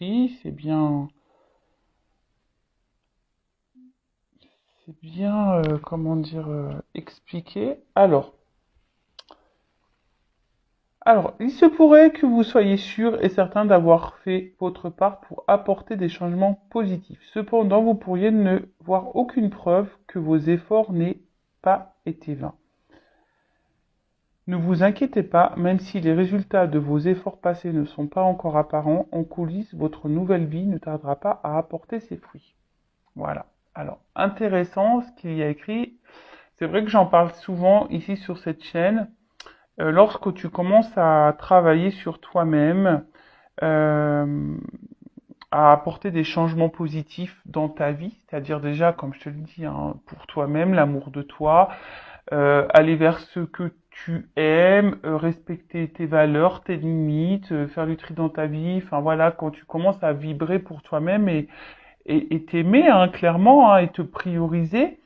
écrit, c'est bien, comment dire, expliqué. Alors, il se pourrait que vous soyez sûr et certain d'avoir fait votre part pour apporter des changements positifs. Cependant, vous pourriez ne voir aucune preuve que vos efforts n'aient pas été vains. Ne vous inquiétez pas, même si les résultats de vos efforts passés ne sont pas encore apparents, en coulisses, votre nouvelle vie ne tardera pas à apporter ses fruits. Voilà. Alors, intéressant ce qu'il y a écrit. C'est vrai que j'en parle souvent ici sur cette chaîne. Lorsque tu commences à travailler sur toi-même, euh, à apporter des changements positifs dans ta vie, c'est-à-dire déjà, comme je te le dis, hein, pour toi-même, l'amour de toi, aller vers ce que tu aimes, respecter tes valeurs, tes limites, faire du tri dans ta vie, enfin voilà, quand tu commences à vibrer pour toi-même et t'aimer, hein, clairement, hein, et te prioriser,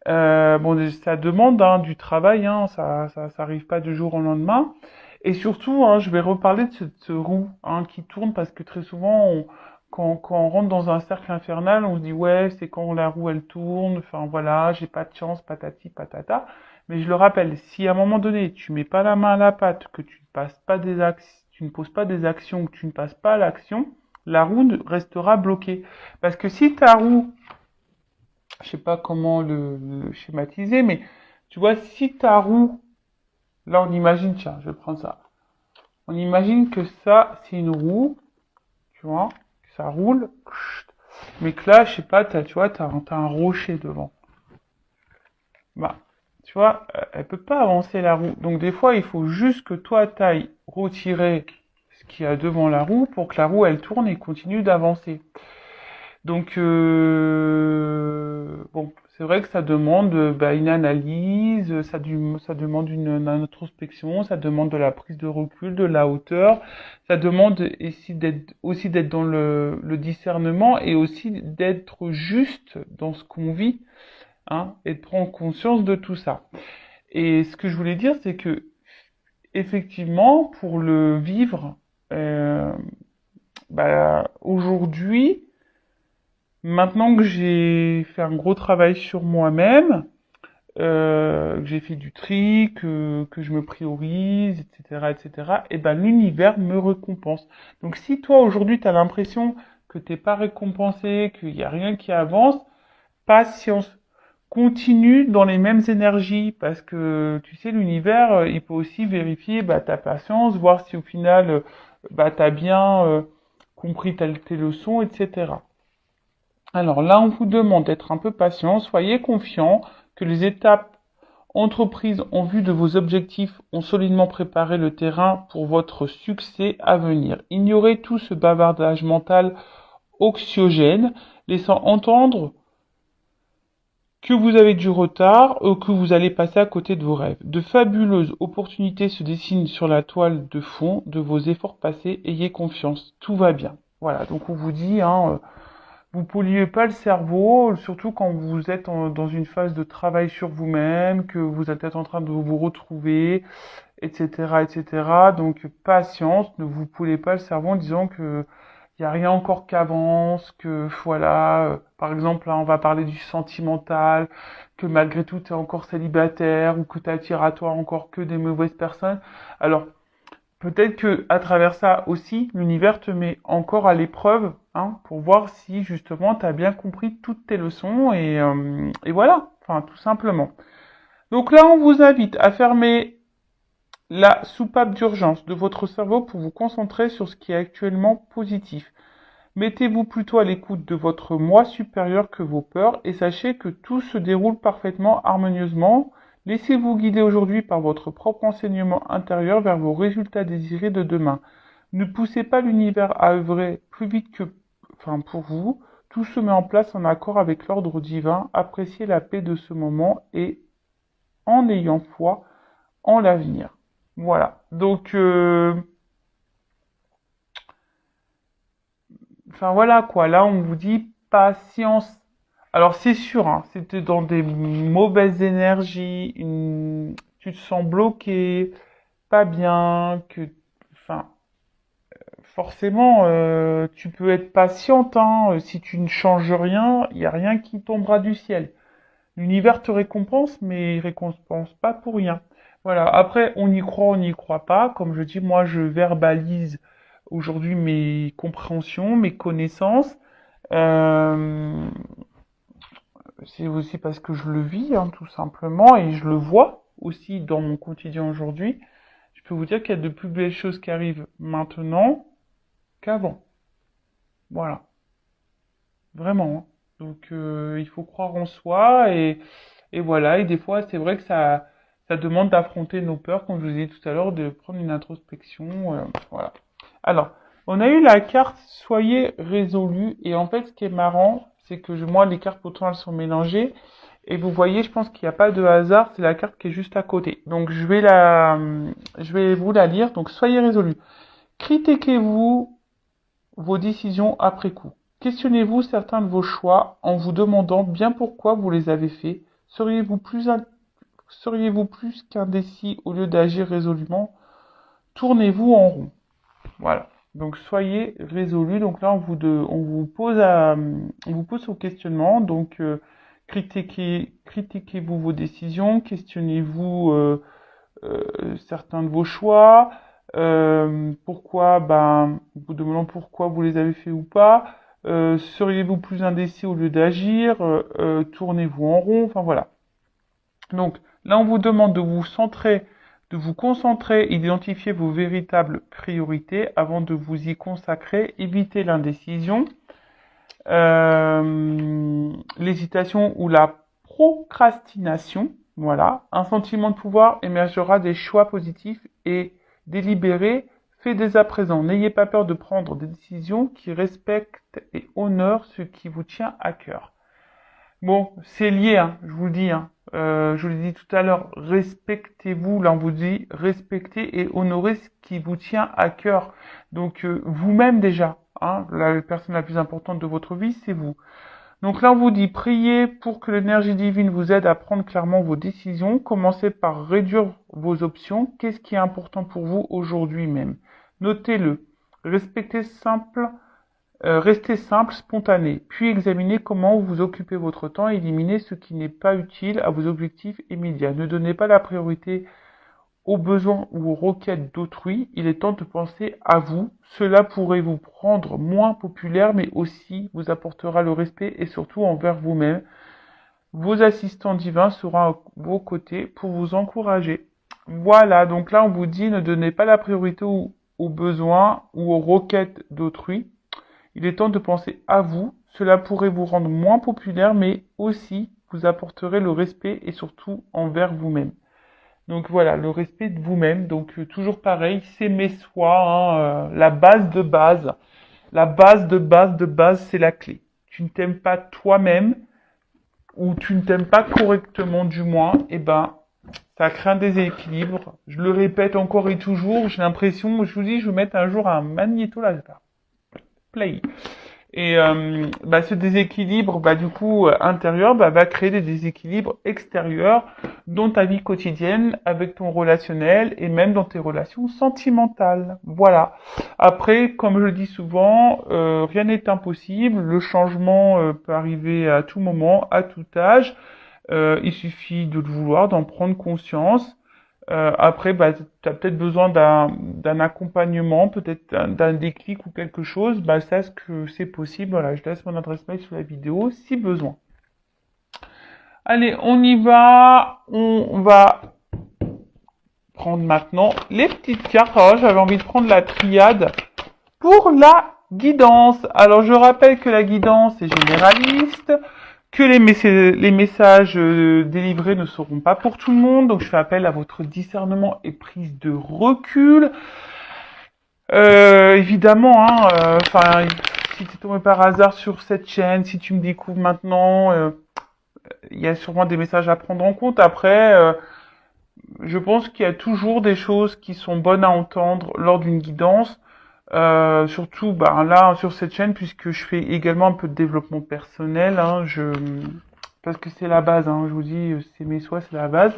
bon, ça demande hein, du travail, hein, ça arrive pas du jour au lendemain. Et surtout, hein, je vais reparler de cette roue hein, qui tourne parce que très souvent, quand on rentre dans un cercle infernal, on se dit ouais, c'est quand la roue elle tourne, enfin voilà, j'ai pas de chance, patati patata. Mais je le rappelle, si à un moment donné, tu mets pas la main à la pâte, que tu ne passes pas tu ne poses pas des actions, que tu ne passes pas à l'action, la roue restera bloquée. Parce que si ta roue je sais pas comment le schématiser, mais tu vois, si ta roue, là on imagine, tiens, je vais prendre ça. On imagine que ça, c'est une roue, tu vois, que ça roule, mais que là, je sais pas, tu vois, t'as un rocher devant. Bah, tu vois, elle peut pas avancer la roue. Donc des fois, il faut juste que toi, t'ailles retirer ce qu'il y a devant la roue pour que la roue, elle tourne et continue d'avancer. Donc, bon, c'est vrai que ça demande une analyse, ça demande une introspection, ça demande de la prise de recul, de la hauteur, ça demande aussi d'être dans le discernement et aussi d'être juste dans ce qu'on vit, hein, et de prendre conscience de tout ça. Et ce que je voulais dire, c'est que effectivement, pour le vivre, euh, aujourd'hui, maintenant que j'ai fait un gros travail sur moi-même, que j'ai fait du tri, que je me priorise, etc., etc., et ben l'univers me récompense. Donc si toi aujourd'hui tu as l'impression que t'es pas récompensé, qu'il n'y a rien qui avance, patience. Continue dans les mêmes énergies parce que tu sais l'univers il peut aussi vérifier ta patience, voir si au final tu as bien compris tes leçons, etc. Alors là, on vous demande d'être un peu patient, soyez confiant que les étapes entreprises en vue de vos objectifs ont solidement préparé le terrain pour votre succès à venir. Ignorez tout ce bavardage mental oxygène, laissant entendre que vous avez du retard ou que vous allez passer à côté de vos rêves. De fabuleuses opportunités se dessinent sur la toile de fond de vos efforts passés. Ayez confiance, tout va bien. Voilà, donc on vous dit, hein, vous polluez pas le cerveau, surtout quand vous êtes dans une phase de travail sur vous-même, que vous êtes peut-être en train de vous retrouver, etc., etc. Donc patience, ne vous polluez pas le cerveau en disant que il n'y a rien encore qui avance, que voilà, par exemple là on va parler du sentimental, que malgré tout tu es encore célibataire ou que tu attires à toi encore que des mauvaises personnes. Alors peut-être que à travers ça aussi, l'univers te met encore à l'épreuve, hein, pour voir si justement tu as bien compris toutes tes leçons et voilà, enfin tout simplement. Donc là, on vous invite à fermer la soupape d'urgence de votre cerveau pour vous concentrer sur ce qui est actuellement positif. Mettez-vous plutôt à l'écoute de votre moi supérieur que vos peurs et sachez que tout se déroule parfaitement harmonieusement. Laissez-vous guider aujourd'hui par votre propre enseignement intérieur vers vos résultats désirés de demain. Ne poussez pas l'univers à œuvrer plus vite pour vous. Tout se met en place en accord avec l'ordre divin. Appréciez la paix de ce moment et en ayant foi en l'avenir. Voilà. Donc, enfin voilà quoi, là on vous dit patience. Alors c'est sûr, hein, si t'es dans des mauvaises énergies, tu te sens bloqué, pas bien, enfin, forcément, tu peux être patiente, hein. Si tu ne changes rien, il n'y a rien qui tombera du ciel. L'univers te récompense, mais il récompense pas pour rien. Voilà. Après, on y croit, on n'y croit pas. Comme je dis, moi, je verbalise aujourd'hui mes compréhensions, mes connaissances. Euh, c'est aussi parce que je le vis, hein, tout simplement, et je le vois aussi dans mon quotidien aujourd'hui. Je peux vous dire qu'il y a de plus belles choses qui arrivent maintenant qu'avant. Voilà. Vraiment, hein. Donc, il faut croire en soi et voilà. Et des fois, c'est vrai que ça demande d'affronter nos peurs, comme je vous ai dit tout à l'heure, de prendre une introspection. Voilà. Alors, on a eu la carte Soyez résolu. Et en fait, ce qui est marrant, c'est que moi, les cartes, pourtant, elles sont mélangées. Et vous voyez, je pense qu'il n'y a pas de hasard. C'est la carte qui est juste à côté. Donc, je vais vous la lire. Donc, soyez résolu. Critiquez-vous vos décisions après coup. Questionnez-vous certains de vos choix en vous demandant bien pourquoi vous les avez faits. Seriez-vous plus qu'indécis au lieu d'agir résolument? Tournez-vous en rond. Voilà. Donc soyez résolu. Donc là, on vous pose au questionnement. Donc critiquez-vous vos décisions, questionnez-vous certains de vos choix. Pourquoi, ben, vous demandant pourquoi vous les avez fait ou pas. Seriez-vous plus indécis au lieu d'agir? Tournez-vous en rond. Enfin voilà. Donc là, on vous demande de vous concentrer et d'identifier vos véritables priorités avant de vous y consacrer. Évitez l'indécision, l'hésitation ou la procrastination. Voilà. Un sentiment de pouvoir émergera des choix positifs et délibérés faits dès à présent. N'ayez pas peur de prendre des décisions qui respectent et honorent ce qui vous tient à cœur. Bon, c'est lié, hein, je vous le dis. Hein. Je vous l'ai dit tout à l'heure, respectez-vous. Là, on vous dit respectez et honorez ce qui vous tient à cœur. Donc, vous-même déjà, hein, la personne la plus importante de votre vie, c'est vous. Donc là, on vous dit priez pour que l'énergie divine vous aide à prendre clairement vos décisions. Commencez par réduire vos options. Qu'est-ce qui est important pour vous aujourd'hui même? Notez-le. Respectez simple Restez simple, spontané, puis examinez comment vous occupez votre temps et éliminez ce qui n'est pas utile à vos objectifs immédiats. Ne donnez pas la priorité aux besoins ou aux requêtes d'autrui. Il est temps de penser à vous. Cela pourrait vous rendre moins populaire, mais aussi vous apportera le respect et surtout envers vous-même. Vos assistants divins seront à vos côtés pour vous encourager. Voilà, donc là on vous dit ne donnez pas la priorité aux besoins ou aux requêtes d'autrui. Il est temps de penser à vous. Cela pourrait vous rendre moins populaire, mais aussi vous apporterez le respect et surtout envers vous-même. Donc voilà, le respect de vous-même. Donc toujours pareil, s'aimer soi, hein, la base de base. La base de base de base, c'est la clé. Tu ne t'aimes pas toi-même, ou tu ne t'aimes pas correctement du moins, et ben ça crée un déséquilibre. Je le répète encore et toujours, j'ai l'impression, je vous dis, je vais mettre un jour un magnéto là, play. Et ce déséquilibre, du coup, intérieur, va créer des déséquilibres extérieurs dans ta vie quotidienne, avec ton relationnel et même dans tes relations sentimentales. Voilà. Après, comme je le dis souvent, rien n'est impossible. Le changement peut arriver à tout moment, à tout âge. Il suffit de le vouloir, d'en prendre conscience. Après, tu as peut-être besoin d'un accompagnement, peut-être d'un déclic ou quelque chose. Sache que c'est possible. Voilà, je laisse mon adresse mail sous la vidéo si besoin. Allez, on y va. On va prendre maintenant les petites cartes. Alors, j'avais envie de prendre la triade pour la guidance. Alors, je rappelle que la guidance est généraliste, que les messages délivrés ne seront pas pour tout le monde. Donc, je fais appel à votre discernement et prise de recul. Évidemment, hein, si tu es tombé par hasard sur cette chaîne, si tu me découvres maintenant, il y a sûrement des messages à prendre en compte. Après, je pense qu'il y a toujours des choses qui sont bonnes à entendre lors d'une guidance. Surtout là sur cette chaîne, puisque je fais également un peu de développement personnel, hein, parce que c'est la base, hein, je vous dis, s'aimer soi, c'est la base.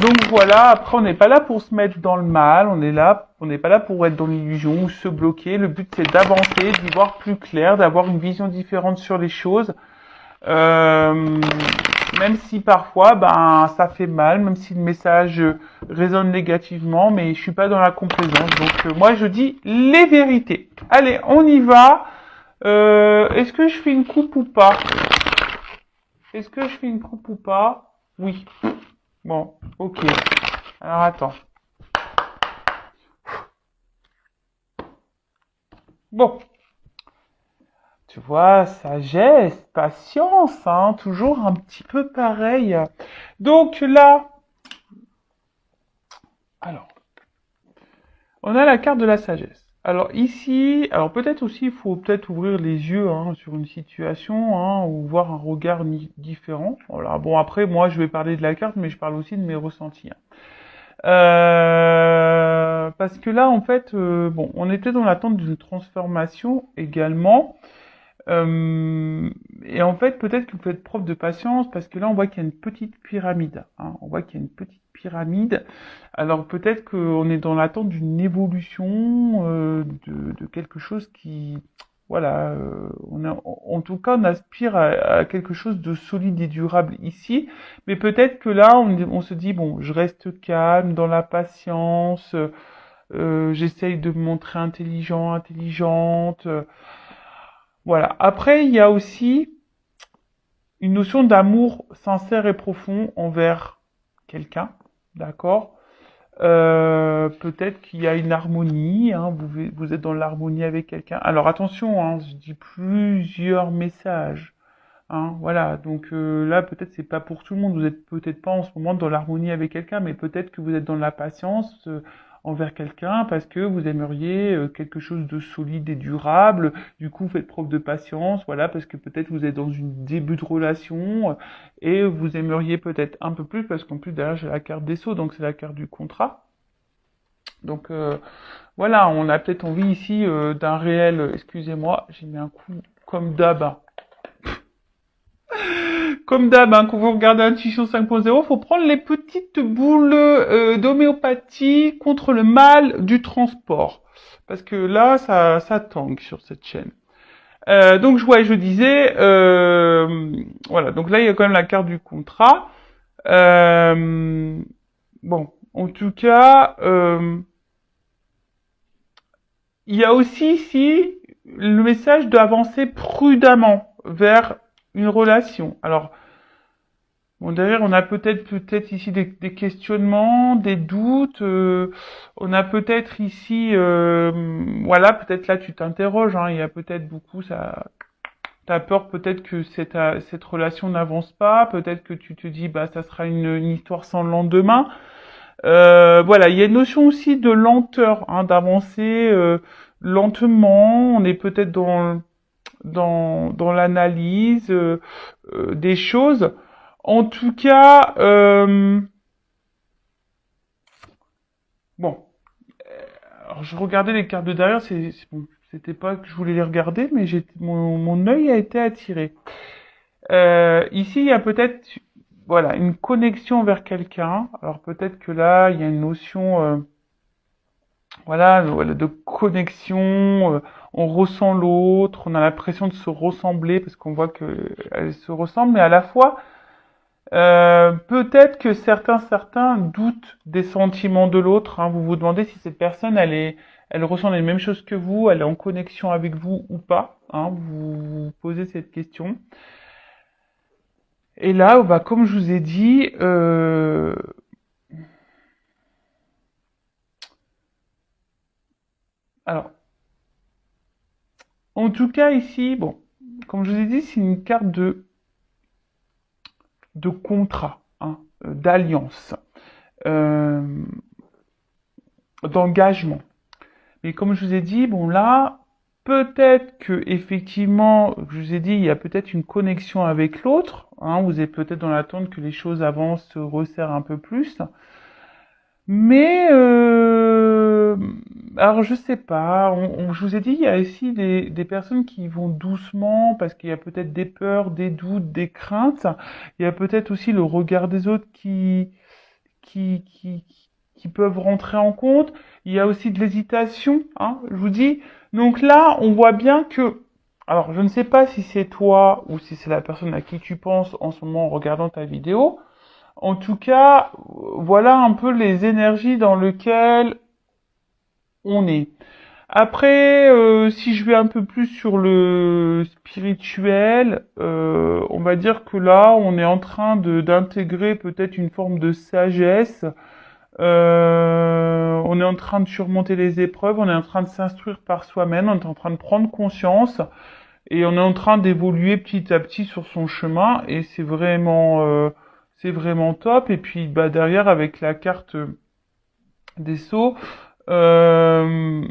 Donc voilà, après on n'est pas là pour se mettre dans le mal, on est là On n'est pas là pour être dans l'illusion ou se bloquer. Le but, c'est d'avancer, d'y voir plus clair, d'avoir une vision différente sur les choses. Même si parfois, ben, ça fait mal, même si le message résonne négativement, mais je suis pas dans la complaisance. Donc, moi, je dis les vérités. Allez, on y va. Est-ce que je fais une coupe ou pas? Est-ce que je fais une coupe ou pas? Oui. Bon, ok. Alors, attends. Bon. Tu vois, sagesse, patience, hein, toujours un petit peu pareil. Donc là, alors, on a la carte de la sagesse. Alors ici, alors peut-être aussi, il faut peut-être ouvrir les yeux hein, sur une situation hein, ou voir un regard différent. Voilà. Bon après, moi, je vais parler de la carte, mais je parle aussi de mes ressentis. Hein. Parce que là, en fait, bon, on était dans l'attente d'une transformation également. Et en fait, peut-être que vous faites preuve de patience parce que là, on voit qu'il y a une petite pyramide. Hein. On voit qu'il y a une petite pyramide. Alors peut-être qu'on est dans l'attente d'une évolution de quelque chose qui, voilà, en tout cas, on aspire à quelque chose de solide et durable ici. Mais peut-être que là, on se dit bon, je reste calme, dans la patience. J'essaye de me montrer intelligent, intelligente. Voilà. Après, il y a aussi une notion d'amour sincère et profond envers quelqu'un, d'accord? Peut-être qu'il y a une harmonie, hein, vous êtes dans l'harmonie avec quelqu'un. Alors attention, hein, je dis plusieurs messages, hein, voilà. Donc là, peut-être c'est pas pour tout le monde. Vous êtes peut-être pas en ce moment dans l'harmonie avec quelqu'un, mais peut-être que vous êtes dans la patience envers quelqu'un parce que vous aimeriez quelque chose de solide et durable. Du coup, vous faites preuve de patience, voilà, parce que peut-être vous êtes dans une début de relation et vous aimeriez peut-être un peu plus parce qu'en plus derrière j'ai la carte des sceaux, donc c'est la carte du contrat. Donc voilà, on a peut-être envie ici d'un réel. Excusez-moi, j'ai mis un coup comme d'hab. Hein. Comme d'hab, hein, quand vous regardez Intuition 5.0, faut prendre les petites boules d'homéopathie contre le mal du transport. Parce que là, ça tangue sur cette chaîne. Donc, je disais, voilà. Donc là, il y a quand même la carte du contrat. Bon, en tout cas, il y a aussi ici le message d'avancer prudemment vers une relation. Alors, bon, derrière, on a peut-être ici des questionnements, des doutes. On a peut-être ici, voilà, peut-être là tu t'interroges. Hein, il y a peut-être beaucoup ça. T'as peur peut-être que cette relation n'avance pas. Peut-être que tu te dis, bah, ça sera une histoire sans lendemain. Voilà, il y a une notion aussi de lenteur, hein, d'avancer lentement. On est peut-être dans l'analyse des choses. En tout cas, bon, alors je regardais les cartes de derrière, bon, c'était pas que je voulais les regarder, mais mon œil a été attiré. Ici, il y a peut-être, voilà, une connexion vers quelqu'un. Alors peut-être que là, il y a une notion, voilà, de connexion. On ressent l'autre, on a l'impression de se ressembler parce qu'on voit que elle se ressemble, mais à la fois peut-être que certains doutent des sentiments de l'autre. Hein. Vous vous demandez si cette personne, elle ressent les mêmes choses que vous, elle est en connexion avec vous ou pas. Hein. Vous vous posez cette question. Et là, bah, comme je vous ai dit, alors, en tout cas ici, bon, comme je vous ai dit, c'est une carte de contrat, hein, d'alliance, euh, d'engagement. Mais comme je vous ai dit, bon là, peut-être que effectivement, je vous ai dit, il y a peut-être une connexion avec l'autre. Hein, vous êtes peut-être dans l'attente que les choses avancent, se resserrent un peu plus. Mais alors je sais pas. Je vous ai dit, il y a aussi des personnes qui vont doucement parce qu'il y a peut-être des peurs, des doutes, des craintes. Il y a peut-être aussi le regard des autres qui qui peuvent rentrer en compte. Il y a aussi de l'hésitation, hein, je vous dis. Donc là, on voit bien que, alors je ne sais pas si c'est toi ou si c'est la personne à qui tu penses en ce moment en regardant ta vidéo. En tout cas, voilà un peu les énergies dans lesquelles on est. Après, si je vais un peu plus sur le spirituel, on va dire que là, on est en train d'intégrer peut-être une forme de sagesse. On est en train de surmonter les épreuves, on est en train de s'instruire par soi-même, on est en train de prendre conscience et on est en train d'évoluer petit à petit sur son chemin et c'est vraiment top. Et puis bah derrière avec la carte des sceaux. Euh,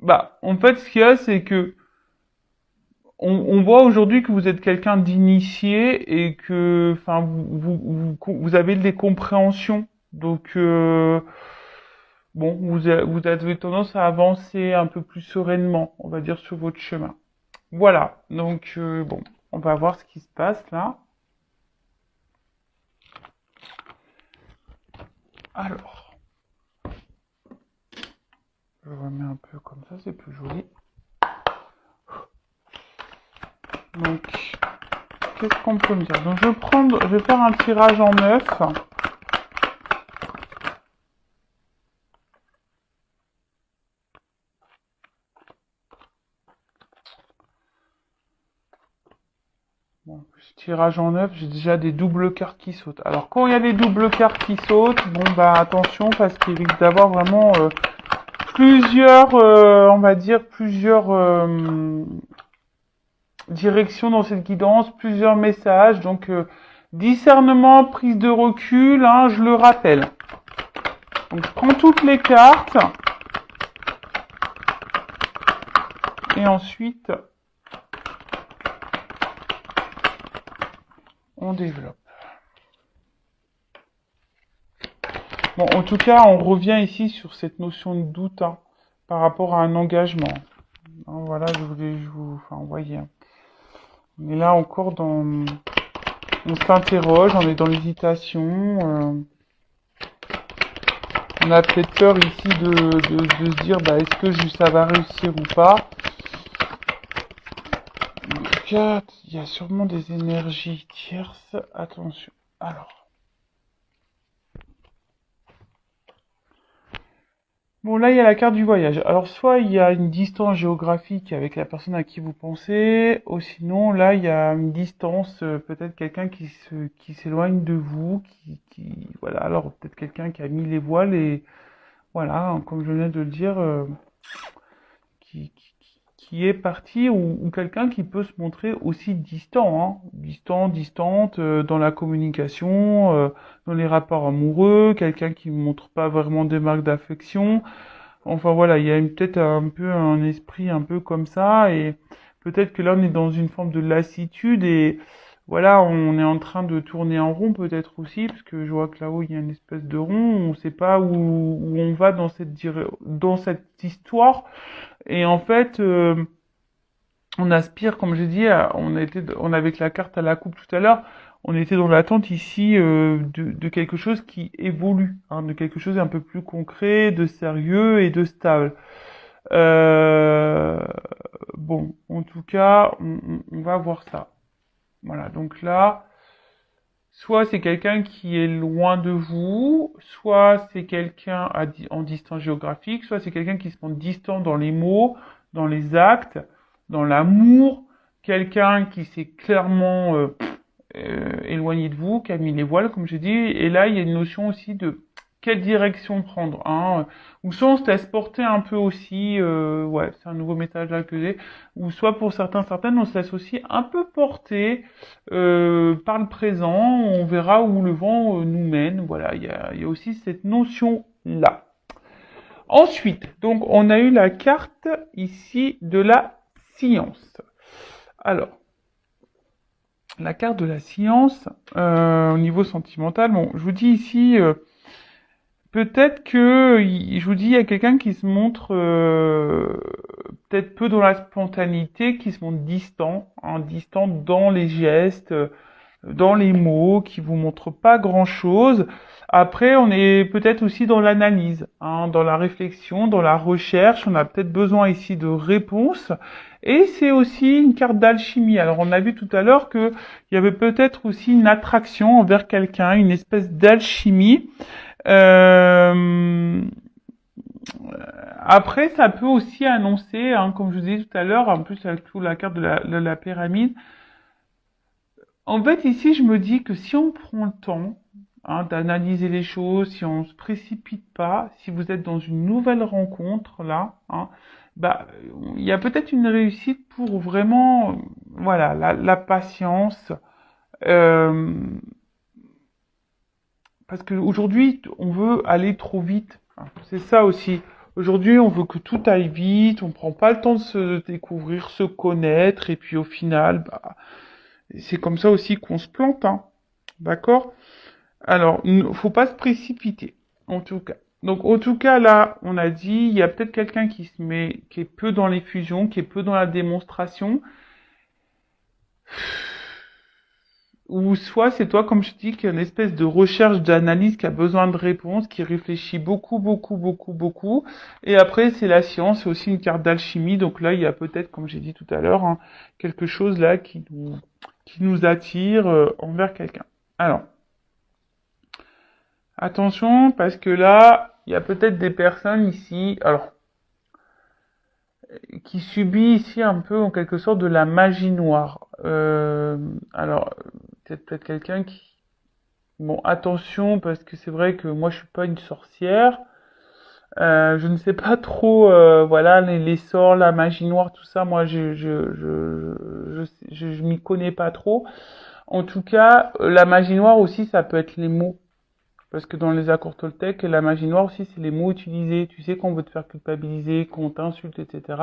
Bah, en fait, ce qu'il y a, c'est que on voit aujourd'hui que vous êtes quelqu'un d'initié et que, enfin, vous avez des compréhensions. Donc, bon, vous avez tendance à avancer un peu plus sereinement, on va dire, sur votre chemin. Voilà. Donc, bon, on va voir ce qui se passe là. Alors, je remets un peu comme ça, c'est plus joli. Donc, qu'est-ce qu'on peut me dire? Donc, je vais faire un tirage en neuf. Bon, tirage en neuf, j'ai déjà des doubles cartes qui sautent. Alors, quand il y a des doubles cartes qui sautent, bon, bah, attention, parce qu'il risque d'avoir vraiment plusieurs, on va dire, plusieurs directions dans cette guidance, plusieurs messages. Donc, discernement, prise de recul, hein, je le rappelle. Donc, je prends toutes les cartes. Et ensuite, on développe. Bon, en tout cas, on revient ici sur cette notion de doute hein, par rapport à un engagement. Hein, voilà, enfin, vous voyez. Hein. On est là encore on s'interroge, on est dans l'hésitation. On a peut-être peur ici de se dire, bah, est-ce que ça va réussir ou pas. En tout cas, il y a sûrement des énergies tierces. Attention. Alors. Bon, là, il y a la carte du voyage. Alors, soit il y a une distance géographique avec la personne à qui vous pensez, ou sinon, là, il y a une distance, peut-être quelqu'un qui s'éloigne de vous, voilà, alors peut-être quelqu'un qui a mis les voiles et, voilà, hein, comme je viens de le dire, qui est parti, ou quelqu'un qui peut se montrer aussi distant, hein, distante, dans la communication, dans les rapports amoureux, quelqu'un qui ne montre pas vraiment des marques d'affection. Enfin voilà, il y a peut-être un peu un esprit un peu comme ça et peut-être que là on est dans une forme de lassitude et voilà, on est en train de tourner en rond peut-être aussi parce que je vois que là-haut il y a une espèce de rond, on ne sait pas où on va dans cette histoire et en fait on aspire comme j'ai dit, on avait avec la carte à la coupe tout à l'heure, on était dans l'attente ici de quelque chose qui évolue, hein, de quelque chose un peu plus concret, de sérieux et de stable. Euh, bon, en tout cas, on va voir ça. Voilà, donc là, soit c'est quelqu'un qui est loin de vous, soit c'est quelqu'un en distance géographique, soit c'est quelqu'un qui se montre distant dans les mots, dans les actes, dans l'amour, quelqu'un qui s'est clairement éloigné de vous, qui a mis les voiles, comme j'ai dit, et là, il y a une notion aussi de quelle direction prendre, hein, ou soit on se laisse porter un peu aussi, ouais, c'est un nouveau message là que j'ai, ou soit pour certaines, on se laisse aussi un peu porter par le présent, on verra où le vent nous mène, voilà, il y a aussi cette notion-là. Ensuite, donc on a eu la carte ici de la science. Alors, la carte de la science, au niveau sentimental, bon, je vous dis ici, peut-être que, je vous dis, il y a quelqu'un qui se montre peut-être peu dans la spontanéité, qui se montre distant, hein, distant dans les gestes, dans les mots, qui vous montrent pas grand-chose. Après, on est peut-être aussi dans l'analyse, hein, dans la réflexion, dans la recherche. On a peut-être besoin ici de réponses. Et c'est aussi une carte d'alchimie. Alors, on a vu tout à l'heure que il y avait peut-être aussi une attraction envers quelqu'un, une espèce d'alchimie. Euh, Après, ça peut aussi annoncer, hein, comme je vous disais tout à l'heure, en plus avec toute la carte de la pyramide. En fait, ici, je me dis que si on prend le temps, hein, d'analyser les choses, si on se précipite pas, si vous êtes dans une nouvelle rencontre là, hein, bah, il y a peut-être une réussite pour vraiment, voilà, la patience. Euh, Parce qu'aujourd'hui, on veut aller trop vite. C'est ça aussi. Aujourd'hui, on veut que tout aille vite, on prend pas le temps de se découvrir, se connaître, et puis au final, bah, c'est comme ça aussi qu'on se plante, hein. D'accord? Alors, faut pas se précipiter, en tout cas. Donc, en tout cas, là, on a dit, il y a peut-être quelqu'un qui se met, qui est peu dans les fusions, qui est peu dans la démonstration, ou soit c'est toi, comme je dis, qui a une espèce de recherche, d'analyse, qui a besoin de réponses, qui réfléchit beaucoup, beaucoup, beaucoup, beaucoup. Et après, c'est la science, c'est aussi une carte d'alchimie. Donc là, il y a peut-être, comme j'ai dit tout à l'heure, hein, quelque chose là qui nous attire envers quelqu'un. Alors, attention, parce que là, il y a peut-être des personnes ici, alors, qui subit ici un peu en quelque sorte de la magie noire. Alors, peut-être quelqu'un qui... Bon, attention, parce que c'est vrai que moi je suis pas une sorcière. Je ne sais pas trop, voilà, les sorts, la magie noire, tout ça, moi je m'y connais pas trop. En tout cas, la magie noire aussi, ça peut être les mots. Parce que dans les accords Toltec, la magie noire aussi, c'est les mots utilisés. Tu sais, qu'on veut te faire culpabiliser, qu'on t'insulte, etc.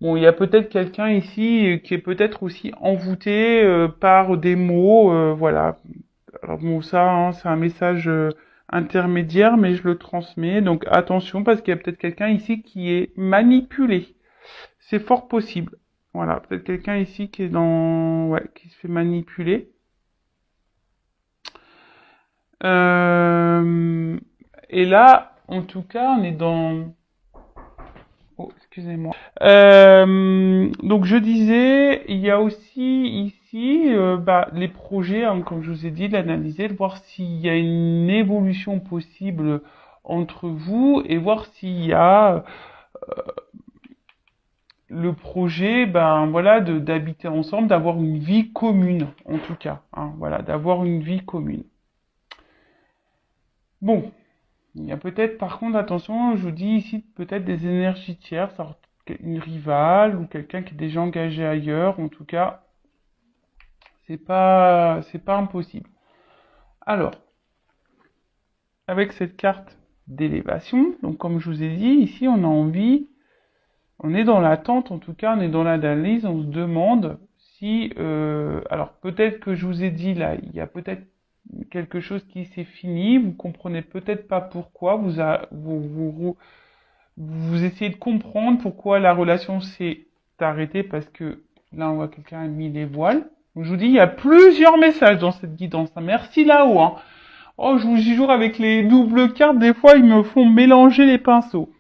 Bon, il y a peut-être quelqu'un ici qui est peut-être aussi envoûté par des mots, voilà. Alors bon, ça, hein, c'est un message intermédiaire, mais je le transmets. Donc attention, parce qu'il y a peut-être quelqu'un ici qui est manipulé. C'est fort possible. Voilà, peut-être quelqu'un ici qui est dans, ouais, qui se fait manipuler. Euh, Et là, en tout cas, on est dans... Oh, excusez-moi. Donc je disais, il y a aussi ici bah, les projets, hein, comme je vous ai dit, de l'analyser, de voir s'il y a une évolution possible entre vous et voir s'il y a le projet, ben voilà, d'habiter ensemble, d'avoir une vie commune, en tout cas, hein, voilà, d'avoir une vie commune. Bon, il y a peut-être, par contre, attention, je vous dis ici, peut-être des énergies tierces, alors, une rivale ou quelqu'un qui est déjà engagé ailleurs, en tout cas, c'est pas impossible. Alors, avec cette carte d'élévation, donc comme je vous ai dit, ici, on a envie, on est dans l'attente, en tout cas, on est dans l'analyse, on se demande si, alors peut-être que je vous ai dit là, il y a peut-être quelque chose qui s'est fini, vous comprenez peut-être pas pourquoi, vous essayez de comprendre pourquoi la relation s'est arrêtée, parce que là on voit quelqu'un a mis les voiles. Donc, je vous dis, il y a plusieurs messages dans cette guidance. Merci là-haut. Hein. Oh, je vous jure, avec les doubles cartes, des fois ils me font mélanger les pinceaux.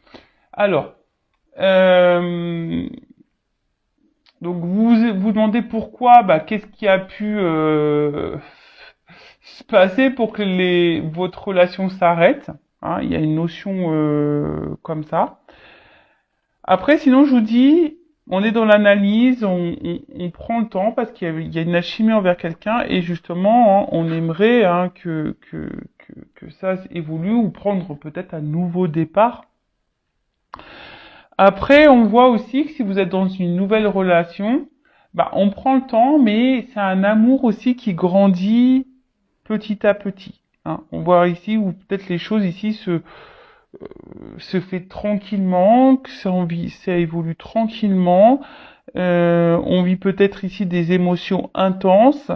Alors, euh, donc vous demandez pourquoi, bah, qu'est-ce qui a pu se passer pour que votre relation s'arrête. Hein, il y a une notion comme ça. Après, sinon, je vous dis, on est dans l'analyse, on prend le temps parce qu'il y a une alchimie envers quelqu'un et justement, hein, on aimerait hein, que ça évolue ou prendre peut-être un nouveau départ. Après, on voit aussi que si vous êtes dans une nouvelle relation, bah, on prend le temps, mais c'est un amour aussi qui grandit petit à petit. Hein. On voit ici où peut-être les choses ici se fait tranquillement, que ça évolue tranquillement. On vit peut-être ici des émotions intenses.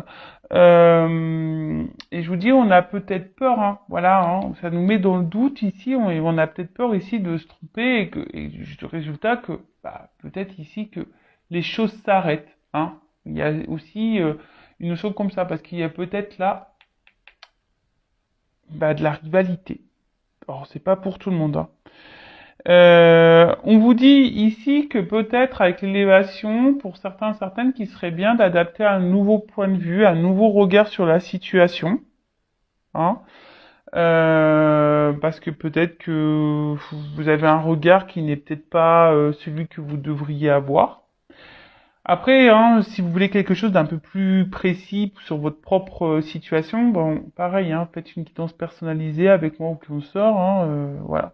Et je vous dis, on a peut-être peur, hein, voilà, hein, ça nous met dans le doute ici, on a peut-être peur ici de se tromper et du résultat que bah, peut-être ici que les choses s'arrêtent. Hein. Il y a aussi une notion comme ça, parce qu'il y a peut-être là, de la rivalité. Alors, c'est pas pour tout le monde, hein. On vous dit ici que peut-être avec l'élévation, pour certains, certaines, qu'il serait bien d'adapter un nouveau point de vue, un nouveau regard sur la situation, hein. Parce que peut-être que vous avez un regard qui n'est peut-être pas celui que vous devriez avoir. Après, hein, si vous voulez quelque chose d'un peu plus précis sur votre propre situation, bon, pareil, hein, faites une guidance personnalisée avec moi ou consort, hein, voilà.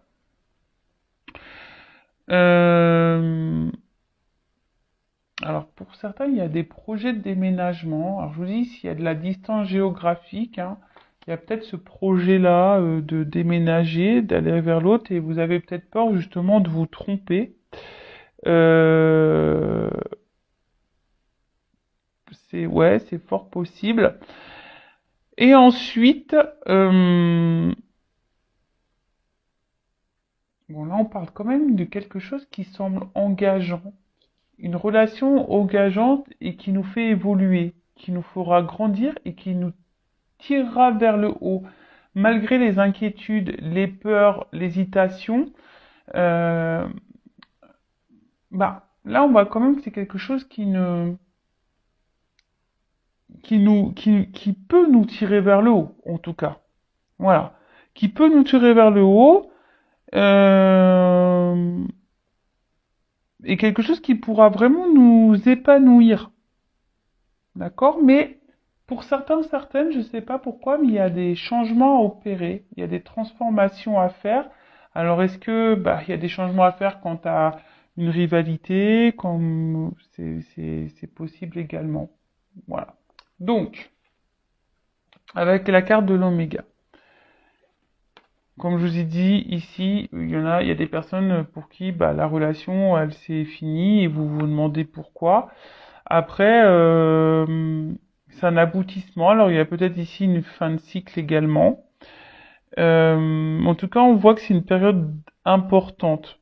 Euh, alors, pour certains, il y a des projets de déménagement. Alors, je vous dis, s'il y a de la distance géographique, hein, il y a peut-être ce projet-là de déménager, d'aller vers l'autre, et vous avez peut-être peur justement de vous tromper. Euh, ouais, c'est fort possible. Et ensuite, bon là, on parle quand même de quelque chose qui semble engageant, une relation engageante et qui nous fait évoluer, qui nous fera grandir et qui nous tirera vers le haut. Malgré les inquiétudes, les peurs, l'hésitation, euh, là on voit quand même que c'est quelque chose qui peut nous tirer vers le haut, en tout cas. Voilà. Qui peut nous tirer vers le haut, euh, et quelque chose qui pourra vraiment nous épanouir. D'accord? Mais pour certains, certaines, je ne sais pas pourquoi, mais il y a des changements à opérer, il y a des transformations à faire. Alors est-ce que il y a des changements à faire quant à une rivalité, comme c'est possible également. Voilà. Donc, avec la carte de l'oméga. Comme je vous ai dit ici, il y a des personnes pour qui la relation elle s'est finie et vous vous demandez pourquoi. Après, c'est un aboutissement. Alors il y a peut-être ici une fin de cycle également. En tout cas, on voit que c'est une période importante.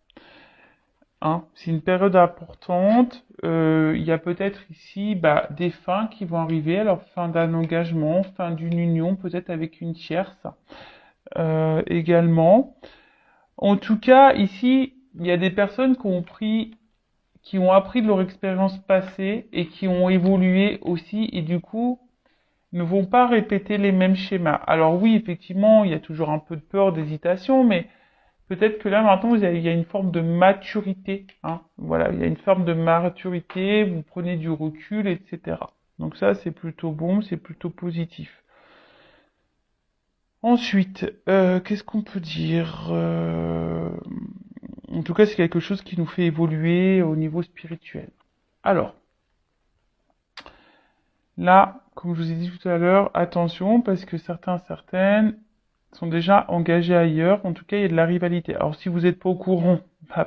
Hein. C'est une période importante. Il y a peut-être ici des fins qui vont arriver. Alors fin d'un engagement, fin d'une union, peut-être avec une tierce également. En tout cas, ici, il y a des personnes qui ont appris de leur expérience passée et qui ont évolué aussi et du coup ne vont pas répéter les mêmes schémas. Alors oui, effectivement, il y a toujours un peu de peur, d'hésitation, mais peut-être que là maintenant il y a une forme de maturité, hein. Voilà, il y a une forme de maturité, vous prenez du recul, etc. Donc ça c'est plutôt bon, c'est plutôt positif. Ensuite, qu'est-ce qu'on peut dire en tout cas, c'est quelque chose qui nous fait évoluer au niveau spirituel. Alors, là, comme je vous ai dit tout à l'heure, attention, parce que certains, certaines sont déjà engagés ailleurs. En tout cas, il y a de la rivalité. Alors, si vous n'êtes pas au courant,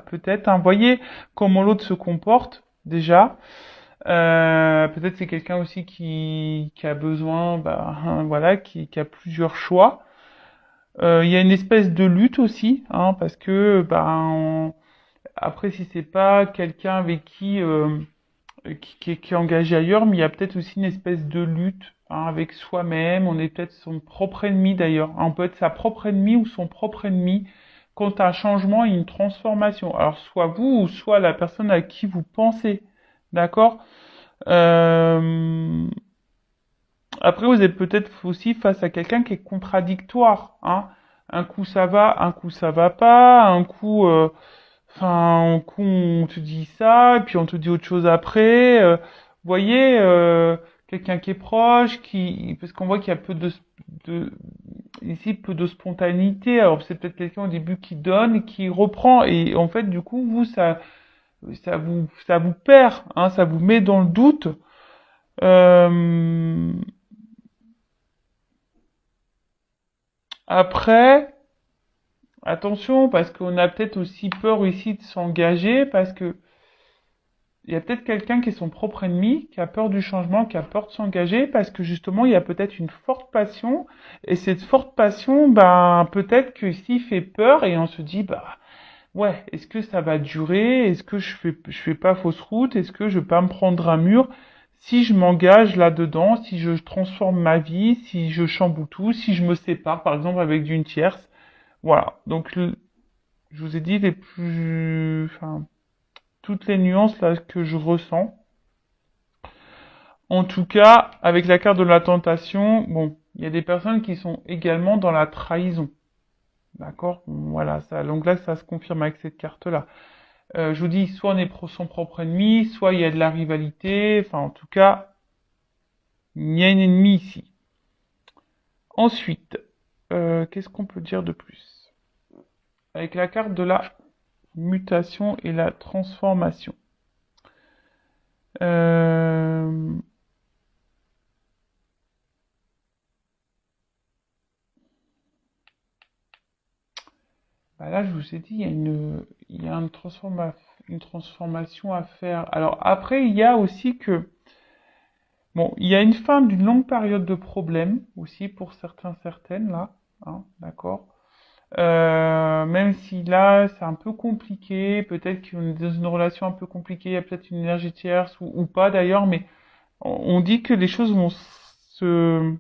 peut-être, hein, voyez comment l'autre se comporte, déjà. Peut-être c'est quelqu'un aussi qui a besoin, voilà, qui a plusieurs choix. Il y a une espèce de lutte aussi, hein, parce que, après, si c'est pas quelqu'un avec qui est engagé ailleurs, mais il y a peut-être aussi une espèce de lutte, hein, avec soi-même. On est peut-être son propre ennemi d'ailleurs. Hein. On peut être sa propre ennemi ou son propre ennemi quand un changement et une transformation. Alors soit vous ou soit la personne à qui vous pensez. D'accord? euh... Après, vous êtes peut-être aussi face à quelqu'un qui est contradictoire. Hein. Un coup ça va, un coup ça va pas, un coup... Enfin, un coup, on te dit ça, et puis on te dit autre chose après. Vous voyez, quelqu'un qui est proche, parce qu'on voit qu'il y a de, ici, peu de spontanéité. Alors, c'est peut-être quelqu'un au début qui donne, qui reprend, et en fait, du coup, ça vous perd, hein, ça vous met dans le doute. Euh, après, attention, parce qu'on a peut-être aussi peur ici de s'engager, parce que il y a peut-être quelqu'un qui est son propre ennemi, qui a peur du changement, qui a peur de s'engager, parce que justement, il y a peut-être une forte passion, et cette forte passion, peut-être que s'il fait peur, et on se dit, ouais, est-ce que ça va durer? Est-ce que je fais pas fausse route? Est-ce que je vais pas me prendre un mur? si je m'engage là-dedans, si je transforme ma vie, si je chamboule tout, si je me sépare, par exemple, avec une tierce. Voilà. Donc, je vous ai dit enfin, toutes les nuances là que je ressens. En tout cas, avec la carte de la tentation, bon, il y a des personnes qui sont également dans la trahison. D'accord? Voilà, ça, donc là, ça se confirme avec cette carte-là. Je vous dis, soit on est son propre ennemi, soit il y a de la rivalité, enfin, en tout cas, il y a une ennemie ici. Ensuite, qu'est-ce qu'on peut dire de plus? Avec la carte de la mutation et la transformation. Euh, Bah là, je vous ai dit, il y a une transformation à faire. Alors après, il y a aussi que, bon, il y a une fin d'une longue période de problèmes aussi pour certains, certaines là, hein, d'accord. Même si là, c'est un peu compliqué, peut-être qu'on est dans une relation un peu compliquée, il y a peut-être une énergie tierce ou pas d'ailleurs, mais on dit que les choses vont se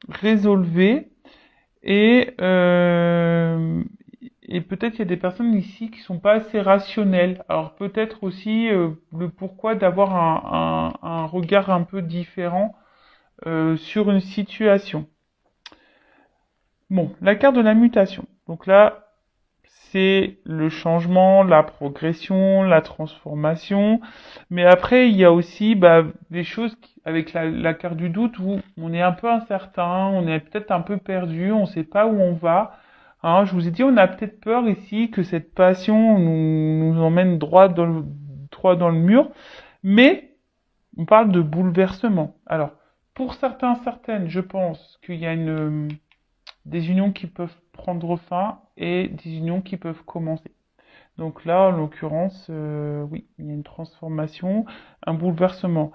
résolver et et peut-être il y a des personnes ici qui sont pas assez rationnelles. Alors peut-être aussi le pourquoi d'avoir un regard un peu différent sur une situation. Bon, la carte de la mutation. Donc là, c'est le changement, la progression, la transformation. Mais après, il y a aussi des choses avec la carte du doute où on est un peu incertain, on est peut-être un peu perdu, on ne sait pas où on va. Hein, je vous ai dit, on a peut-être peur ici que cette passion nous emmène droit dans le mur. Mais on parle de bouleversement. Alors, pour certains, certaines, je pense qu'il y a des unions qui peuvent prendre fin et des unions qui peuvent commencer. Donc là, en l'occurrence, oui, il y a une transformation, un bouleversement.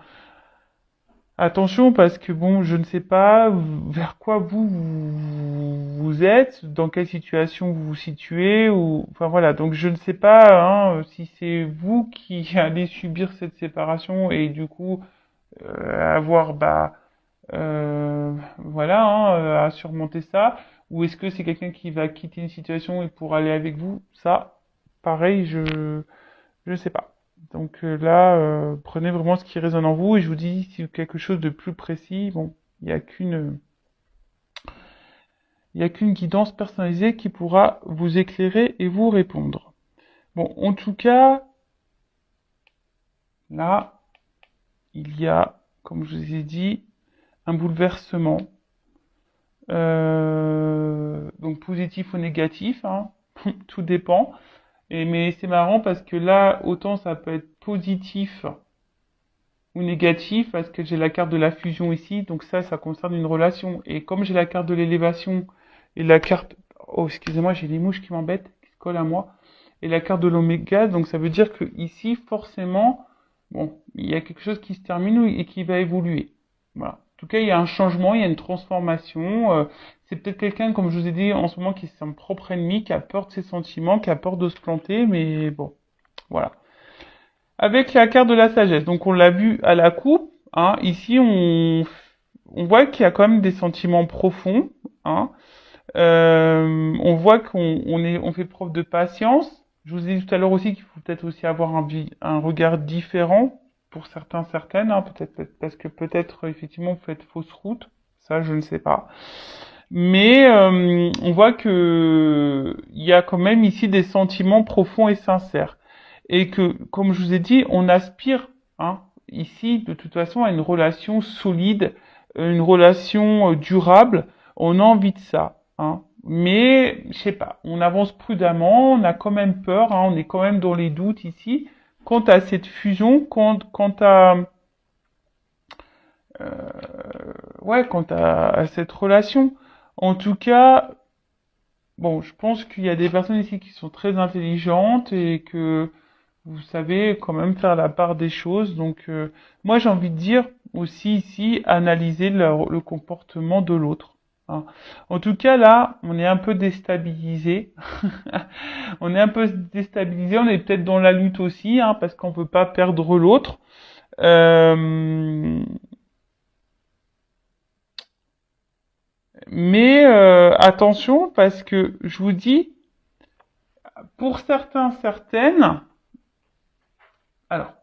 Attention parce que bon, je ne sais pas vers quoi vous êtes, dans quelle situation vous vous situez, ou enfin voilà. Donc je ne sais pas hein, si c'est vous qui allez subir cette séparation et du coup avoir voilà, hein, à surmonter ça, ou est-ce que c'est quelqu'un qui va quitter une situation et pour aller avec vous? Ça, pareil, je sais pas. Donc là, prenez vraiment ce qui résonne en vous et je vous dis si quelque chose de plus précis, bon, il y a qu'une guidance personnalisée qui pourra vous éclairer et vous répondre. Bon, en tout cas, là, il y a, comme je vous ai dit, un bouleversement donc positif ou négatif, hein, tout dépend. Mais c'est marrant parce que là, autant ça peut être positif ou négatif parce que j'ai la carte de la fusion ici, donc ça concerne une relation. Et comme j'ai la carte de l'élévation et la carte, oh excusez-moi, j'ai les mouches qui m'embêtent, qui se collent à moi, et la carte de l'oméga, donc ça veut dire que ici, forcément, bon, il y a quelque chose qui se termine et qui va évoluer. Voilà. En tout cas, il y a un changement, il y a une transformation. C'est peut-être quelqu'un, comme je vous ai dit, en ce moment, qui est son propre ennemi, qui a peur de ses sentiments, qui a peur de se planter, mais bon, voilà. Avec la carte de la sagesse, donc on l'a vu à la coupe, hein, ici on voit qu'il y a quand même des sentiments profonds, hein. On voit on fait preuve de patience. Je vous ai dit tout à l'heure aussi qu'il faut peut-être aussi avoir un regard différent pour certains, certaines, hein, peut-être parce que peut-être effectivement vous faites fausse route, ça je ne sais pas. Mais on voit que il y a quand même ici des sentiments profonds et sincères. Et que, comme je vous ai dit, on aspire hein, ici de toute façon à une relation solide, une relation durable. On a envie de ça. Hein. Mais, je sais pas, on avance prudemment, on a quand même peur, hein, on est quand même dans les doutes ici. Quant à cette fusion, quant à euh, ouais, à cette relation. En tout cas, bon, je pense qu'il y a des personnes ici qui sont très intelligentes et que vous savez quand même faire la part des choses. Donc, moi, j'ai envie de dire aussi ici, analyser le comportement de l'autre. Hein. En tout cas, là, on est un peu déstabilisé. On est un peu déstabilisé. On est peut-être dans la lutte aussi, hein, parce qu'on veut pas perdre l'autre. Euh, mais attention parce que je vous dis, pour certains, certaines, alors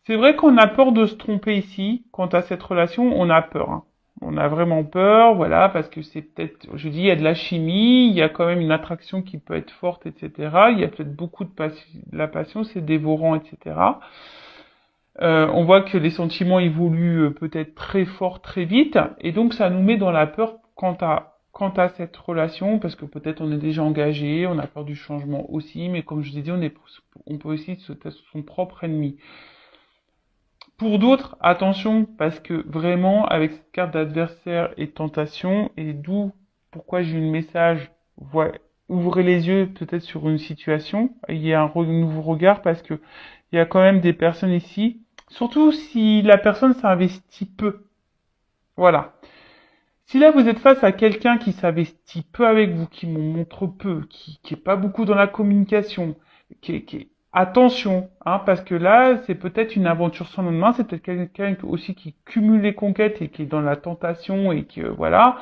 c'est vrai qu'on a peur de se tromper ici. Quant à cette relation, on a peur, hein. On a vraiment peur, voilà, parce que c'est peut-être, je dis, il y a de la chimie, il y a quand même une attraction qui peut être forte, etc. Il y a peut-être beaucoup de passion, la passion, c'est dévorant, etc. On voit que les sentiments évoluent peut-être très fort, très vite, et donc ça nous met dans la peur quant à cette relation, parce que peut-être on est déjà engagé, on a peur du changement aussi, mais comme je vous ai dit, on peut aussi se être son propre ennemi. Pour d'autres, attention, parce que vraiment, avec cette carte d'adversaire et tentation, et d'où pourquoi j'ai eu le message, ouvrez les yeux peut-être sur une situation, il y a un nouveau regard, parce que il y a quand même des personnes ici, surtout si la personne s'investit peu. Voilà. Si là vous êtes face à quelqu'un qui s'investit peu avec vous, qui montre peu, qui est pas beaucoup dans la communication, attention, hein, parce que là c'est peut-être une aventure sans lendemain, c'est peut-être quelqu'un aussi qui cumule les conquêtes et qui est dans la tentation et que voilà.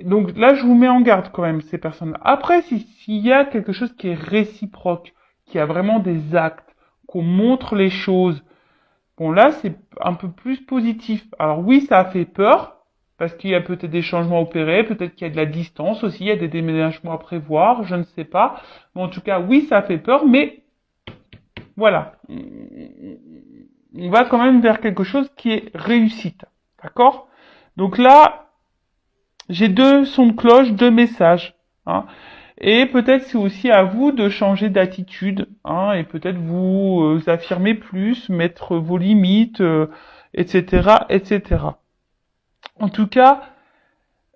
Donc là je vous mets en garde quand même ces personnes. Après s'il y a quelque chose qui est réciproque, qui a vraiment des actes, qu'on montre les choses. Bon, là, c'est un peu plus positif. Alors oui, ça a fait peur, parce qu'il y a peut-être des changements opérés, peut-être qu'il y a de la distance aussi, il y a des déménagements à prévoir, je ne sais pas. Mais en tout cas, oui, ça a fait peur, mais voilà. On va quand même vers quelque chose qui est réussite. D'accord? Donc là, j'ai deux sons de cloche, deux messages, hein. Et peut-être c'est aussi à vous de changer d'attitude, hein, et peut-être vous affirmer plus, mettre vos limites, etc., etc. En tout cas,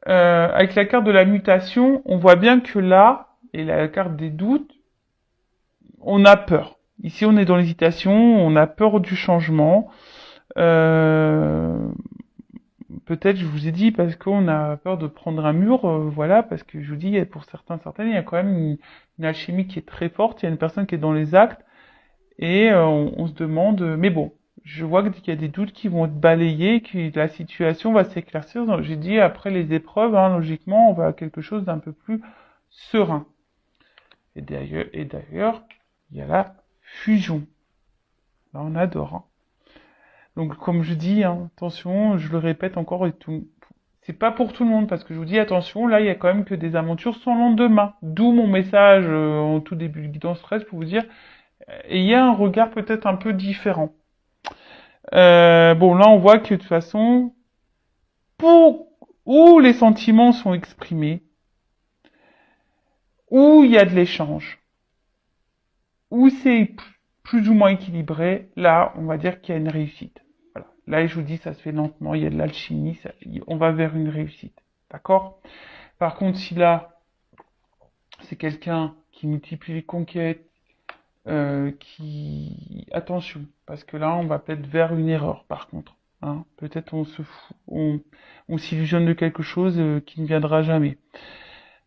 avec la carte de la mutation, on voit bien que là, et la carte des doutes, on a peur. Ici, on est dans l'hésitation, on a peur du changement. Euh, Peut-être, je vous ai dit, parce qu'on a peur de prendre un mur, voilà, parce que je vous dis, pour certains, certaines, il y a quand même une alchimie qui est très forte, il y a une personne qui est dans les actes, et on se demande, mais bon, je vois qu'il y a des doutes qui vont être balayés, que la situation va s'éclaircir. Donc j'ai dit, après les épreuves, hein, logiquement, on va à quelque chose d'un peu plus serein. Et d'ailleurs, il y a la fusion. Là, on adore, hein. Donc, comme je dis, hein, attention, je le répète encore et tout. C'est pas pour tout le monde parce que je vous dis attention, là il y a quand même que des aventures sans lendemain. D'où mon message en tout début de guidance stress pour vous dire, il y a un regard peut-être un peu différent. Bon là on voit que de toute façon, pour où les sentiments sont exprimés, où il y a de l'échange, où c'est plus ou moins équilibré, là on va dire qu'il y a une réussite. Voilà. Là je vous dis ça se fait lentement, il y a de l'alchimie, on va vers une réussite. D'accord? Par contre si là c'est quelqu'un qui multiplie les conquêtes, attention, parce que là, on va peut-être vers une erreur, par contre. Hein. Peut-être on s'illusionne de quelque chose qui ne viendra jamais.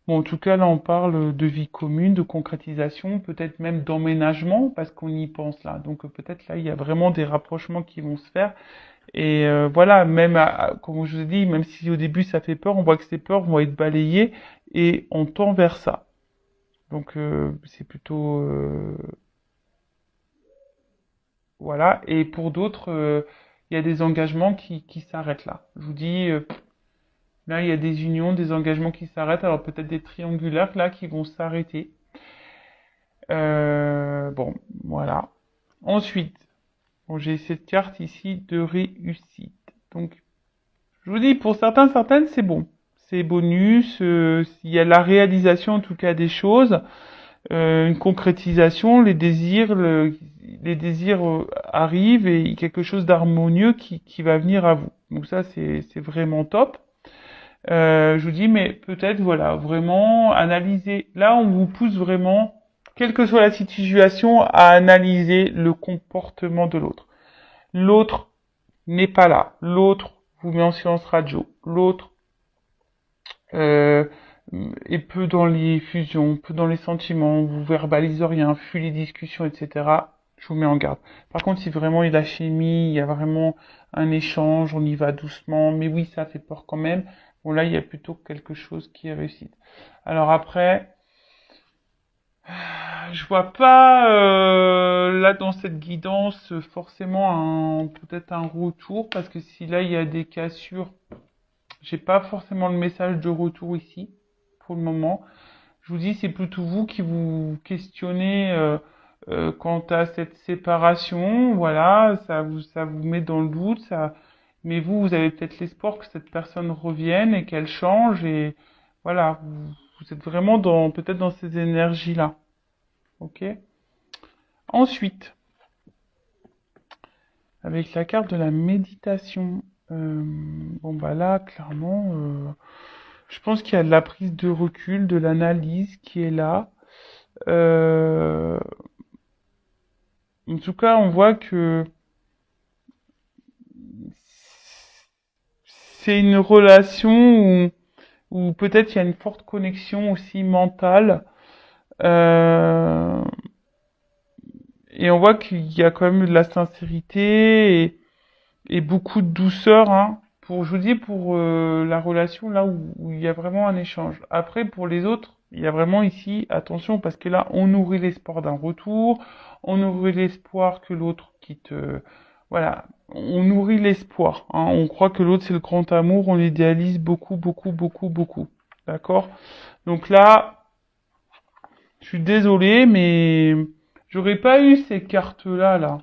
Bon, en tout cas, là, on parle de vie commune, de concrétisation, peut-être même d'emménagement, parce qu'on y pense là. Donc peut-être là, il y a vraiment des rapprochements qui vont se faire. Et voilà, même, comme je vous ai dit, même si au début ça fait peur, on voit que ces peurs vont être balayées et on tend vers ça. Donc c'est plutôt voilà. Et pour d'autres, il y a des engagements qui s'arrêtent là. Je vous dis, là, il y a des unions, des engagements qui s'arrêtent. Alors peut-être des triangulaires là qui vont s'arrêter. Bon, voilà. Ensuite, bon, j'ai cette carte ici de réussite. Donc, je vous dis, pour certains, certaines, c'est bon. C'est bonus. Il y a la réalisation en tout cas des choses. Une concrétisation, les désirs arrivent et quelque chose d'harmonieux qui va venir à vous. Donc ça, c'est vraiment top. Je vous dis, mais peut-être, voilà, vraiment analyser. Là, on vous pousse vraiment, quelle que soit la situation, à analyser le comportement de l'autre. L'autre n'est pas là. L'autre vous met en silence radio. L'autre euh, et peu dans les fusions, peu dans les sentiments, vous verbalise rien, fuit les discussions, etc. Je vous mets en garde. Par contre, si vraiment il y a la chimie, il y a vraiment un échange, on y va doucement, mais oui, ça fait peur quand même. Bon, là, il y a plutôt quelque chose qui est réussi. Alors après, je vois pas là dans cette guidance forcément peut-être un retour, parce que si là il y a des cassures, j'ai pas forcément le message de retour ici pour le moment. Je vous dis, c'est plutôt vous qui vous questionnez quant à cette séparation. Voilà, ça vous met dans le doute. Mais vous avez peut-être l'espoir que cette personne revienne et qu'elle change. Et voilà, vous êtes vraiment peut-être dans ces énergies-là. Ok. Ensuite, avec la carte de la méditation. Bon bah là, clairement, je pense qu'il y a de la prise de recul, de l'analyse qui est là. Euh, En tout cas, on voit que c'est une relation où peut-être il y a une forte connexion aussi mentale. Euh, et on voit qu'il y a quand même de la sincérité et beaucoup de douceur. Hein, je vous dis, pour la relation là où il y a vraiment un échange. Après, pour les autres, il y a vraiment ici, attention, parce que là, on nourrit l'espoir d'un retour, on nourrit l'espoir que l'autre quitte. Voilà, on nourrit l'espoir. Hein, on croit que l'autre c'est le grand amour, on l'idéalise beaucoup, beaucoup, beaucoup, beaucoup. D'accord? Donc là, je suis désolé, mais j'aurais pas eu ces cartes-là, là.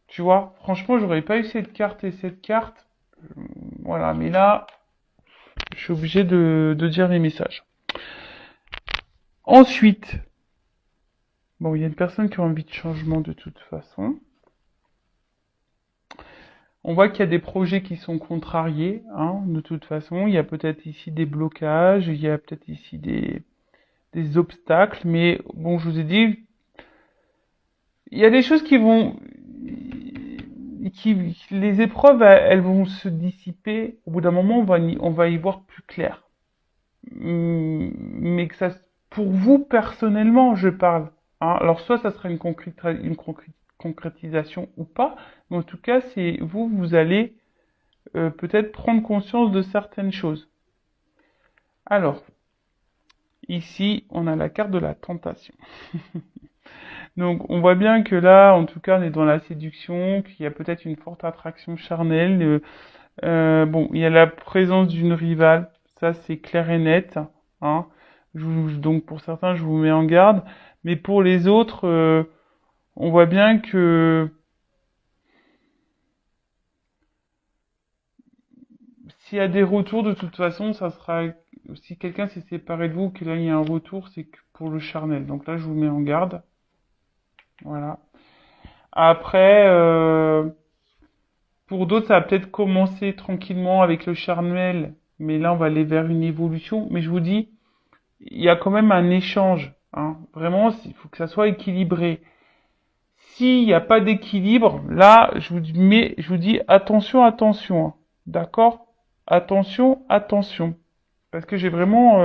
Tu vois? Franchement, j'aurais pas eu cette carte et cette carte. Voilà, mais là, je suis obligé de dire les messages. Ensuite, bon, il y a une personne qui a envie de changement de toute façon. On voit qu'il y a des projets qui sont contrariés, hein, de toute façon. Il y a peut-être ici des blocages, il y a peut-être ici des obstacles, mais bon, je vous ai dit, il y a des choses les épreuves, elles vont se dissiper. Au bout d'un moment, on va y voir plus clair. Mais que ça, pour vous personnellement, je parle. Hein. Alors soit ça sera une concrétisation ou pas, mais en tout cas, c'est vous allez peut-être prendre conscience de certaines choses. Alors, ici, on a la carte de la tentation. Donc, on voit bien que là, en tout cas, on est dans la séduction, qu'il y a peut-être une forte attraction charnelle. Bon, il y a la présence d'une rivale, ça c'est clair et net. Hein. Donc, pour certains, je vous mets en garde. Mais pour les autres, on voit bien que s'il y a des retours, de toute façon, ça sera... Si quelqu'un s'est séparé de vous, que là, il y a un retour, c'est que pour le charnel. Donc là, je vous mets en garde. Voilà. Après, pour d'autres, ça va peut-être commencer tranquillement avec le charnel, mais là, on va aller vers une évolution. Mais je vous dis, il y a quand même un échange. Hein. Vraiment, il faut que ça soit équilibré. S'il n'y a pas d'équilibre, là, je vous dis attention, attention. Hein. D'accord? Attention, attention. Parce que j'ai vraiment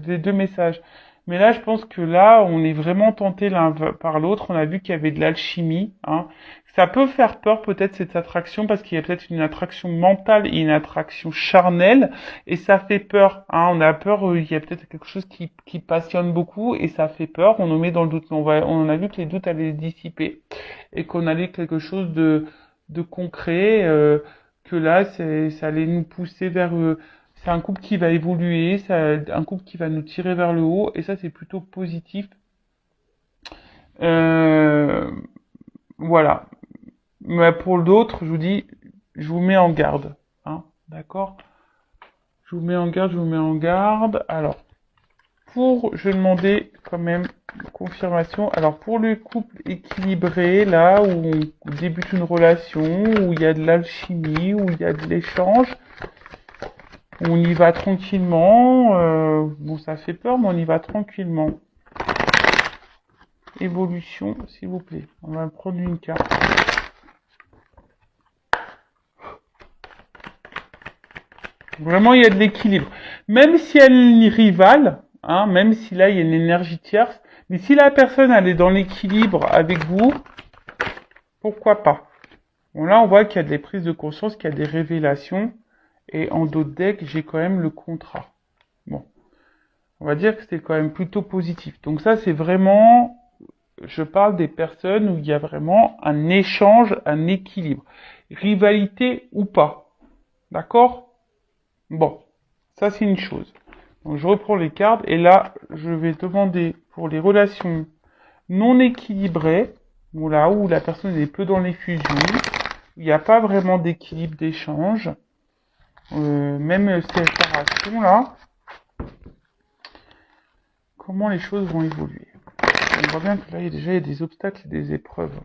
les deux messages. Mais là, je pense que là, on est vraiment tenté l'un par l'autre. On a vu qu'il y avait de l'alchimie. Hein. Ça peut faire peur peut-être cette attraction parce qu'il y a peut-être une attraction mentale et une attraction charnelle et ça fait peur. Hein. On a peur, il y a peut-être quelque chose qui passionne beaucoup et ça fait peur. On nous met dans le doute. Mais on a vu que les doutes allaient se dissiper et qu'on allait quelque chose de concret. Que là, ça allait nous pousser vers c'est un couple qui va évoluer, un couple qui va nous tirer vers le haut, et ça c'est plutôt positif. Euh, voilà. Mais pour d'autres, je vous dis, je vous mets en garde. Hein, d'accord? Je vous mets en garde, je vous mets en garde. Alors, je vais demander quand même une confirmation. Alors, pour le couple équilibré, là, où on débute une relation, où il y a de l'alchimie, où il y a de l'échange, on y va tranquillement. Bon, ça fait peur, mais on y va tranquillement. Évolution, s'il vous plaît. On va prendre une carte. Vraiment, il y a de l'équilibre. Même si elle est rivale, hein, même si là, il y a une énergie tierce, Mais si la personne, elle est dans l'équilibre avec vous, pourquoi pas? Bon, là, on voit qu'il y a des prises de conscience, qu'il y a des révélations. Et en d'autres decks, j'ai quand même le contrat. Bon. On va dire que c'est quand même plutôt positif. Donc ça, c'est vraiment, je parle des personnes où il y a vraiment un échange, un équilibre. Rivalité ou pas. D'accord? Bon. Ça, c'est une chose. Donc je reprends les cartes et là, je vais demander pour les relations non équilibrées, où là où la personne est peu dans les fusions, où il n'y a pas vraiment d'équilibre d'échange, même ces réparations là, comment les choses vont évoluer. On voit bien que là, il y a des obstacles et des épreuves.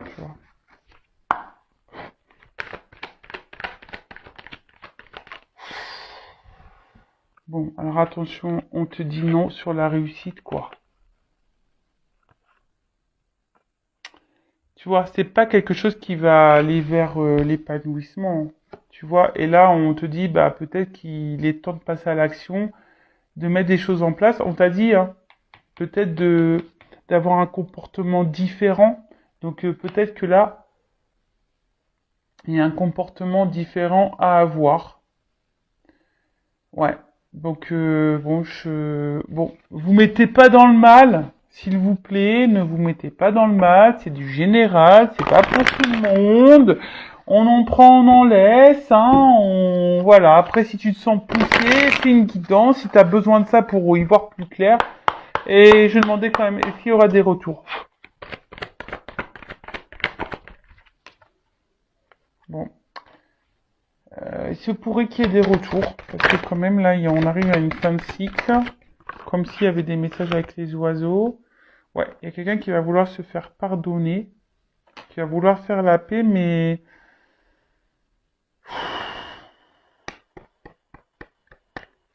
Tu vois. Bon, alors attention, on te dit non sur la réussite, quoi. Tu vois, c'est pas quelque chose qui va aller vers l'épanouissement. Tu vois, et là, on te dit, bah, peut-être qu'il est temps de passer à l'action, de mettre des choses en place. On t'a dit, hein, peut-être d'avoir un comportement différent. Donc, peut-être que là, il y a un comportement différent à avoir. Ouais. Donc, bon, vous mettez pas dans le mal, s'il vous plaît, ne vous mettez pas dans le mal, c'est du général, c'est pas pour tout le monde. On en prend, on en laisse, hein, voilà. Après, si tu te sens poussé, fais une guidance, si tu as besoin de ça pour y voir plus clair. Et je demandais quand même, est-ce qu'il y aura des retours? Bon. Il se pourrait qu'il y ait des retours, parce que quand même, là, on arrive à une fin de cycle, comme s'il y avait des messages avec les oiseaux. Ouais, il y a quelqu'un qui va vouloir se faire pardonner, qui va vouloir faire la paix, mais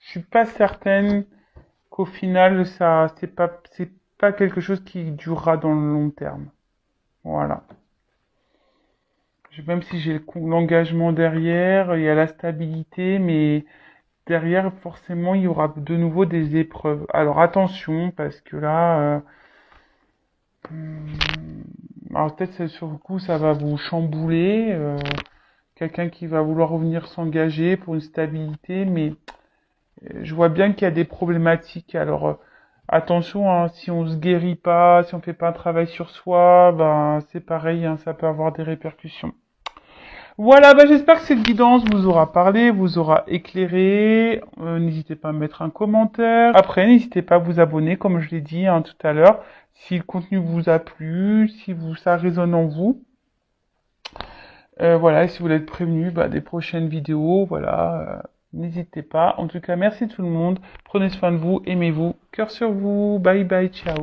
je suis pas certaine qu'au final, c'est pas quelque chose qui durera dans le long terme. Voilà. Même si j'ai l'engagement derrière, il y a la stabilité, mais derrière, forcément, il y aura de nouveau des épreuves. Alors attention, parce que là, alors peut-être sur le coup, ça va vous chambouler. Quelqu'un qui va vouloir revenir s'engager pour une stabilité, mais je vois bien qu'il y a des problématiques. Alors attention, hein, si on se guérit pas, si on fait pas un travail sur soi, ben c'est pareil, hein, ça peut avoir des répercussions. Voilà, bah j'espère que cette guidance vous aura parlé, vous aura éclairé. N'hésitez pas à mettre un commentaire. Après, n'hésitez pas à vous abonner, comme je l'ai dit hein, tout à l'heure, si le contenu vous a plu, si ça résonne en vous. Voilà, et si vous voulez être prévenu des prochaines vidéos, voilà, n'hésitez pas. En tout cas, merci tout le monde. Prenez soin de vous, aimez-vous. Cœur sur vous. Bye bye, ciao.